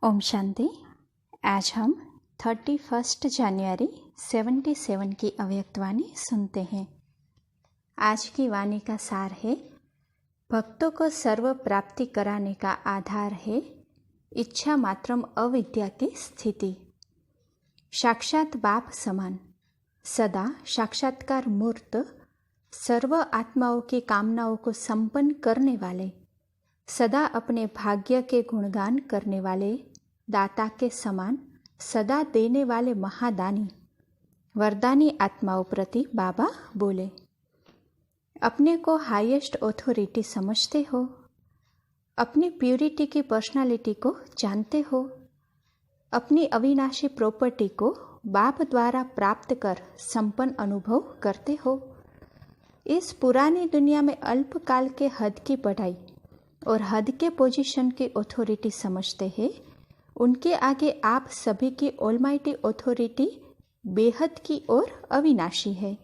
ओम शांति। आज हम 31 जनवरी 77 की अव्यक्तवाणी सुनते हैं। आज की वाणी का सार है, भक्तों को सर्व प्राप्ति कराने का आधार है इच्छा मात्रम अविद्या की स्थिति। साक्षात बाप समान, सदा साक्षात्कार मूर्त, सर्व आत्माओं की कामनाओं को संपन्न करने वाले, सदा अपने भाग्य के गुणगान करने वाले, दाता के समान सदा देने वाले महादानी वरदानी आत्माओं प्रति बाबा बोले। अपने को हाईएस्ट ऑथोरिटी समझते हो, अपनी प्यूरिटी की पर्सनालिटी को जानते हो, अपनी अविनाशी प्रॉपर्टी को बाप द्वारा प्राप्त कर संपन्न अनुभव करते हो। इस पुरानी दुनिया में अल्पकाल के हद की पढ़ाई और हद के पोजीशन की ऑथोरिटी समझते हैं, उनके आगे आप सभी की ऑलमाइटी ऑथोरिटी बेहद की और अविनाशी है।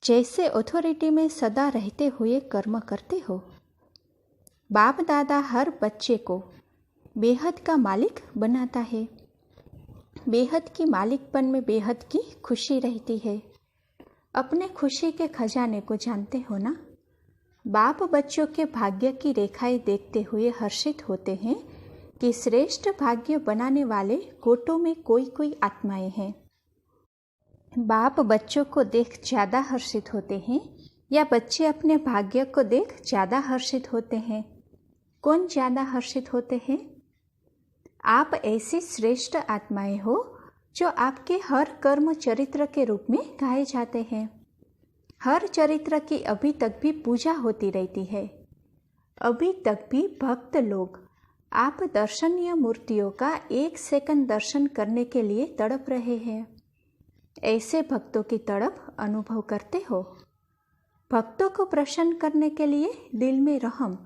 जैसे ऑथोरिटी में सदा रहते हुए कर्म करते हो, बाप दादा हर बच्चे को बेहद का मालिक बनाता है। बेहद की मालिकपन में बेहद की खुशी रहती है। अपने खुशी के खजाने को जानते हो ना। बाप बच्चों के भाग्य की रेखाएं देखते हुए हर्षित होते हैं कि श्रेष्ठ भाग्य बनाने वाले कोटों में कोई कोई आत्माएं हैं। बाप बच्चों को देख ज़्यादा हर्षित होते हैं या बच्चे अपने भाग्य को देख ज़्यादा हर्षित होते हैं? कौन ज़्यादा हर्षित होते हैं? आप ऐसी श्रेष्ठ आत्माएं हो जो आपके हर कर्म चरित्र के रूप में गाए जाते हैं। हर चरित्र की अभी तक भी पूजा होती रहती है। अभी तक भी भक्त लोग आप दर्शनीय मूर्तियों का एक सेकंड दर्शन करने के लिए तड़प रहे हैं। ऐसे भक्तों की तड़प अनुभव करते हो? भक्तों को प्रसन्न करने के लिए दिल में रहम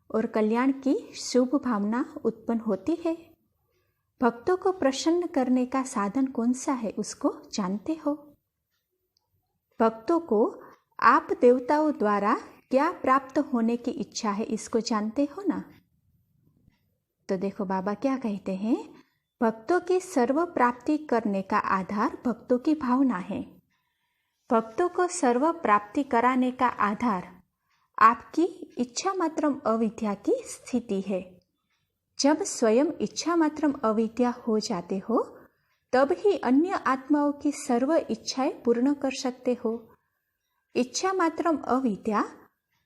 और कल्याण की शुभ भावना उत्पन्न होती है। भक्तों को प्रसन्न करने का साधन कौन सा है, उसको जानते हो? भक्तों को आप देवताओं द्वारा क्या प्राप्त होने की इच्छा है, इसको जानते हो ना? तो देखो बाबा क्या कहते हैं, भक्तों की सर्व प्राप्ति करने का आधार भक्तों की भावना है। भक्तों को सर्व प्राप्ति कराने का आधार आपकी इच्छा मात्रम अविद्या की स्थिति है। जब स्वयं इच्छा मात्रम अविद्या हो जाते हो, तब ही अन्य आत्माओं की सर्व इच्छाएं पूर्ण कर सकते हो। इच्छा मात्रम अविद्या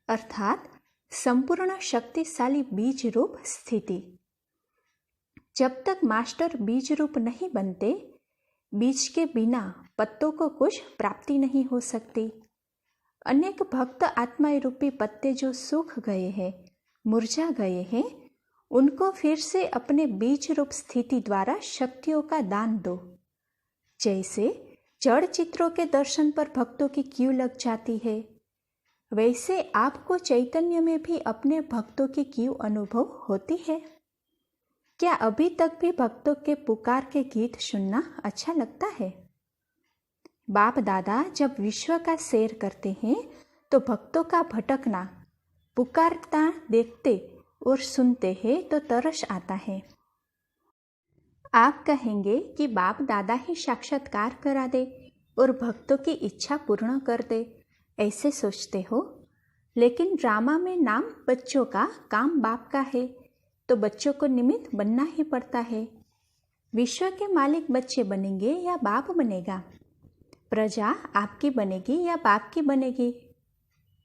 अर्थात संपूर्ण शक्तिशाली बीज रूप स्थिति। जब तक मास्टर बीज रूप नहीं बनते, बीज के बिना पत्तों को कुछ प्राप्ति नहीं हो सकती। अनेक भक्त आत्माएं रूपी पत्ते जो सूख गए हैं, मुरझा गए हैं, उनको फिर से अपने बीज रूप स्थिति द्वारा शक्तियों का दान दो। जैसे जड़ चित्रों के दर्शन पर भक्तों की क्यू लग जाती है, वैसे आपको चैतन्य में भी अपने भक्तों की क्यू अनुभव होती है। क्या अभी तक भी भक्तों के पुकार के गीत सुनना अच्छा लगता है? बाप दादा जब विश्व का सैर करते हैं तो भक्तों का भटकना पुकारता देखते और सुनते हैं तो तरस आता है। आप कहेंगे कि बाप दादा ही साक्षात्कार करा दे और भक्तों की इच्छा पूर्ण कर दे, ऐसे सोचते हो। लेकिन ड्रामा में नाम बच्चों का, काम बाप का है, तो बच्चों को निमित्त बनना ही पड़ता है। विश्व के मालिक बच्चे बनेंगे या बाप बनेगा? प्रजा आपकी बनेगी या बाप की बनेगी?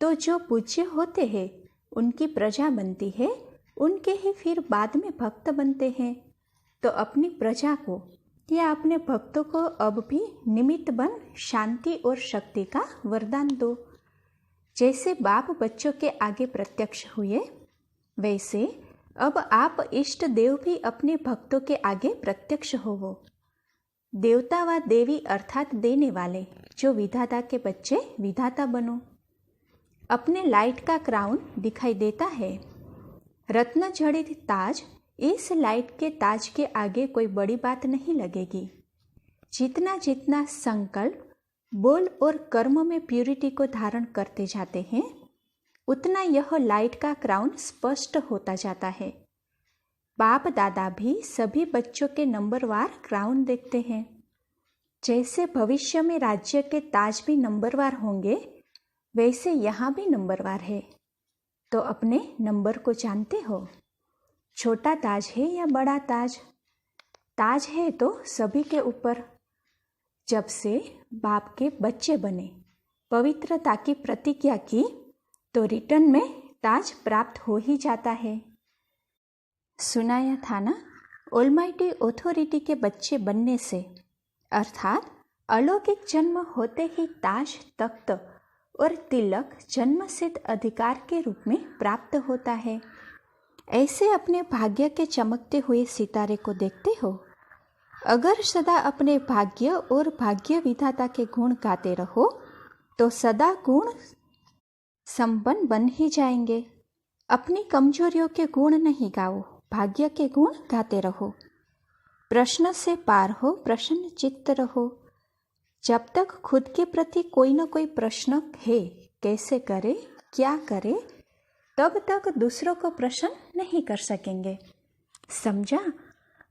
तो जो पूज्य होते हैं उनकी प्रजा बनती है, उनके ही फिर बाद में भक्त बनते हैं। तो अपनी प्रजा को या अपने भक्तों को अब भी निमित्त बन शांति और शक्ति का वरदान दो। जैसे बाप बच्चों के आगे प्रत्यक्ष हुए, वैसे अब आप इष्ट देव भी अपने भक्तों के आगे प्रत्यक्ष होवो। देवता व देवी अर्थात देने वाले, जो विधाता के बच्चे विधाता बनो। अपने लाइट का क्राउन दिखाई देता है, रत्न जड़ित ताज, इस लाइट के ताज के आगे कोई बड़ी बात नहीं लगेगी। जितना जितना संकल्प, बोल और कर्म में प्यूरिटी को धारण करते जाते हैं, उतना यह लाइट का क्राउन स्पष्ट होता जाता है। बाप दादा भी सभी बच्चों के नंबरवार क्राउन देखते हैं। जैसे भविष्य में राज्य के ताज भी नंबरवार होंगे, वैसे यहाँ भी नंबरवार है। तो अपने नंबर को जानते हो? छोटा ताज है या बड़ा ताज? ताज है तो सभी के ऊपर। जब से बाप के बच्चे बने, पवित्रता की प्रतिज्ञा की, तो रिटर्न में ताज प्राप्त हो ही जाता है। सुनाया था ना, ऑलमाइटी ऑथोरिटी के बच्चे बनने से, अर्थात अलौकिक जन्म होते ही ताज, तख्त और तिलक जन्मसिद्ध अधिकार के रूप में प्राप्त होता है। ऐसे अपने भाग्य के चमकते हुए सितारे को देखते हो। अगर सदा अपने भाग्य और भाग्य विधाता के गुण गाते रहो तो सदा गुण संपन्न बन ही जाएंगे। अपनी कमजोरियों के गुण नहीं गाओ, भाग्य के गुण गाते रहो। प्रश्न से पार हो, प्रसन्न चित्त रहो। जब तक खुद के प्रति कोई न कोई प्रश्न है, कैसे करे, क्या करे, तब तक दूसरों को प्रश्न नहीं कर सकेंगे। समझा?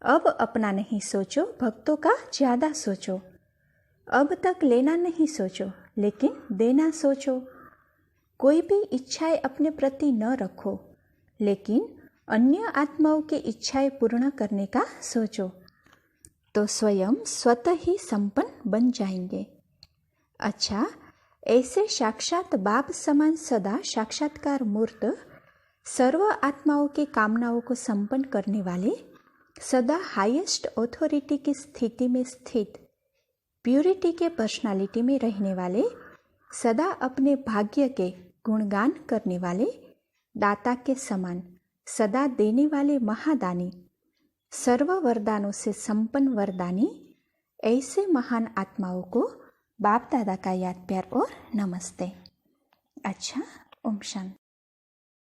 अब अपना नहीं सोचो, भक्तों का ज्यादा सोचो। अब तक लेना नहीं सोचो, लेकिन देना सोचो। कोई भी इच्छाएं अपने प्रति न रखो, लेकिन अन्य आत्माओं की इच्छाएं पूर्ण करने का सोचो, तो स्वयं स्वतः ही संपन्न बन जाएंगे। अच्छा, ऐसे साक्षात बाप समान सदा साक्षात्कार मूर्त, सर्व आत्माओं की कामनाओं को संपन्न करने वाले, सदा हाईएस्ट ऑथोरिटी की स्थिति में स्थित, प्यूरिटी के पर्सनालिटी में रहने वाले, सदा अपने भाग्य के गुणगान करने वाले, दाता के समान सदा देने वाले महादानी, सर्व वरदानों से संपन्न वरदानी, ऐसे महान आत्माओं को बाप दादा का याद प्यार और नमस्ते। अच्छा, ओम शांति।